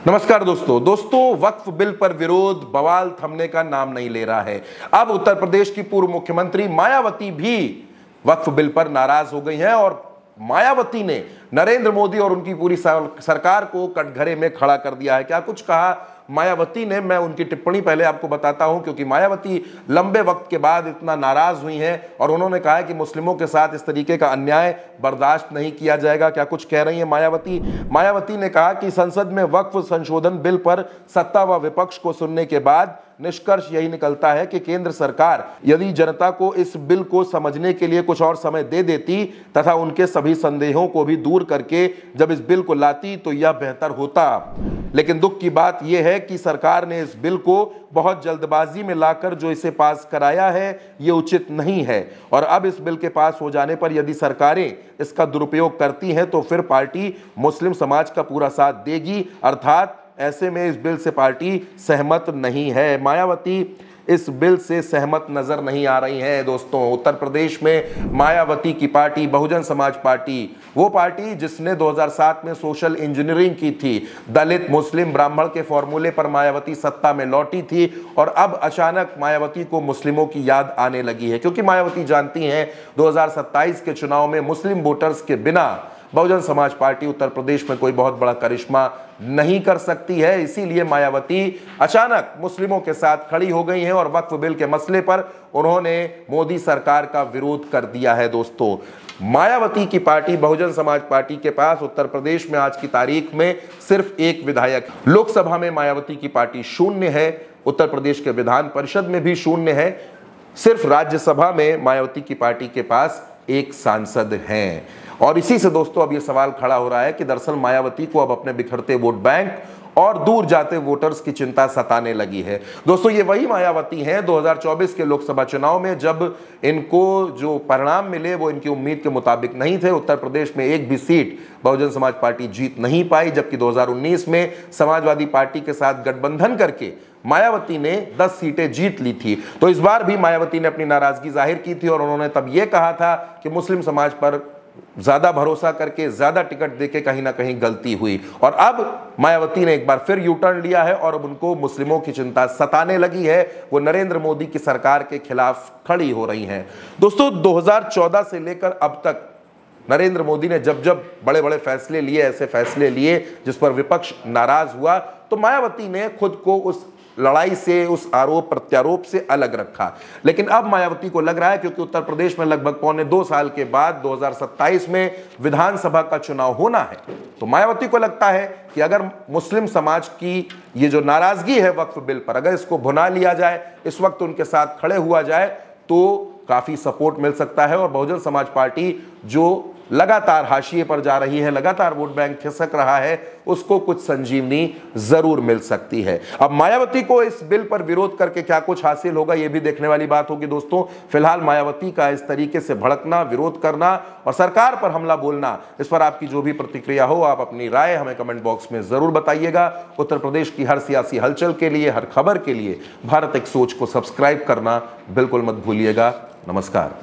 नमस्कार दोस्तों वक्फ बिल पर विरोध बवाल थमने का नाम नहीं ले रहा है। अब उत्तर प्रदेश की पूर्व मुख्यमंत्री मायावती भी वक्फ बिल पर नाराज हो गई हैं और मायावती ने नरेंद्र मोदी और उनकी पूरी सरकार को कटघरे में खड़ा कर दिया है। क्या कुछ कहा मायावती ने, मैं उनकी टिप्पणी पहले आपको बताता हूं, क्योंकि मायावती लंबे वक्त के बाद इतना नाराज हुई हैं और उन्होंने कहा है कि मुस्लिमों के साथ इस तरीके का अन्याय बर्दाश्त नहीं किया जाएगा। क्या कुछ कह रही हैं मायावती ने कहा कि संसद में वक्फ संशोधन बिल पर सत्ता व विपक्ष को सुनने के बाद निष्कर्ष यही निकलता है कि केंद्र सरकार यदि जनता को इस बिल को समझने के लिए कुछ और समय दे देती तथा उनके सभी संदेहों को भी दूर करके जब इस बिल को लाती तो यह बेहतर होता। लेकिन दुख की बात यह है कि सरकार ने इस बिल को बहुत जल्दबाजी में लाकर जो इसे पास कराया है ये उचित नहीं है और अब इस बिल के पास हो जाने पर यदि सरकारें इसका दुरुपयोग करती हैं तो फिर पार्टी मुस्लिम समाज का पूरा साथ देगी, अर्थात ऐसे में इस बिल से पार्टी सहमत नहीं है। मायावती इस बिल से सहमत नजर नहीं आ रही हैं दोस्तों। उत्तर प्रदेश में मायावती की पार्टी बहुजन समाज पार्टी, वो पार्टी जिसने 2007 में सोशल इंजीनियरिंग की थी, दलित मुस्लिम ब्राह्मण के फॉर्मूले पर मायावती सत्ता में लौटी थी और अब अचानक मायावती को मुस्लिमों की याद आने लगी है, क्योंकि मायावती जानती हैं 2027 के चुनाव में मुस्लिम वोटर्स के बिना बहुजन समाज पार्टी उत्तर प्रदेश में कोई बहुत बड़ा करिश्मा नहीं कर सकती है। इसीलिए मायावती अचानक मुस्लिमों के साथ खड़ी हो गई हैं और वक्फ बिल के मसले पर उन्होंने मोदी सरकार का विरोध कर दिया है। दोस्तों, मायावती की पार्टी बहुजन समाज पार्टी के पास उत्तर प्रदेश में आज की तारीख में सिर्फ एक विधायक, लोकसभा में मायावती की पार्टी शून्य है, उत्तर प्रदेश के विधान परिषद में भी शून्य है, सिर्फ राज्यसभा में मायावती की पार्टी के पास एक सांसद हैं। और इसी से दोस्तों अब यह सवाल खड़ा हो रहा है कि दरअसल मायावती को अब अपने बिखरते वोट बैंक और दूर जाते वोटर्स की चिंता सताने लगी है। दोस्तों, ये वही मायावती हैं 2024 के लोकसभा चुनाव में जब इनको जो परिणाम मिले वो इनकी उम्मीद के मुताबिक नहीं थे। उत्तर प्रदेश में एक भी सीट बहुजन समाज पार्टी जीत नहीं पाई, जबकि 2019 में समाजवादी पार्टी के साथ गठबंधन करके मायावती ने 10 सीटें जीत ली थी। तो इस बार भी मायावती ने अपनी नाराजगी जाहिर की थी और उन्होंने तब यह कहा था कि मुस्लिम समाज पर ज्यादा भरोसा करके ज्यादा टिकट देके कहीं ना कहीं गलती हुई। और अब मायावती ने एक बार फिर यू टर्न लिया है और अब उनको मुस्लिमों की चिंता सताने लगी है। वो नरेंद्र मोदी की सरकार के खिलाफ खड़ी हो रही हैं। दोस्तों, 2014 से लेकर अब तक नरेंद्र मोदी ने जब जब बड़े बड़े फैसले लिए, ऐसे फैसले लिए जिस पर विपक्ष नाराज हुआ, तो मायावती ने खुद को उस लड़ाई से, उस आरोप प्रत्यारोप से अलग रखा। लेकिन अब मायावती को लग रहा है, क्योंकि उत्तर प्रदेश में लगभग पौने 2 साल के बाद 2027 में विधानसभा का चुनाव होना है, तो मायावती को लगता है कि अगर मुस्लिम समाज की ये जो नाराजगी है वक्फ बिल पर, अगर इसको भुना लिया जाए, इस वक्त उनके साथ खड़े हुआ जाए तो काफी सपोर्ट मिल सकता है और बहुजन समाज पार्टी जो लगातार हाशिए पर जा रही है, लगातार वोट बैंक खिसक रहा है, उसको कुछ संजीवनी जरूर मिल सकती है। अब मायावती को इस बिल पर विरोध करके क्या कुछ हासिल होगा, यह भी देखने वाली बात होगी। दोस्तों, फिलहाल मायावती का इस तरीके से भड़कना, विरोध करना और सरकार पर हमला बोलना, इस पर आपकी जो भी प्रतिक्रिया हो, आप अपनी राय हमें कमेंट बॉक्स में जरूर बताइएगा। उत्तर प्रदेश की हर सियासी हलचल के लिए, हर खबर के लिए भारत एक सोच को सब्सक्राइब करना बिल्कुल मत भूलिएगा। नमस्कार।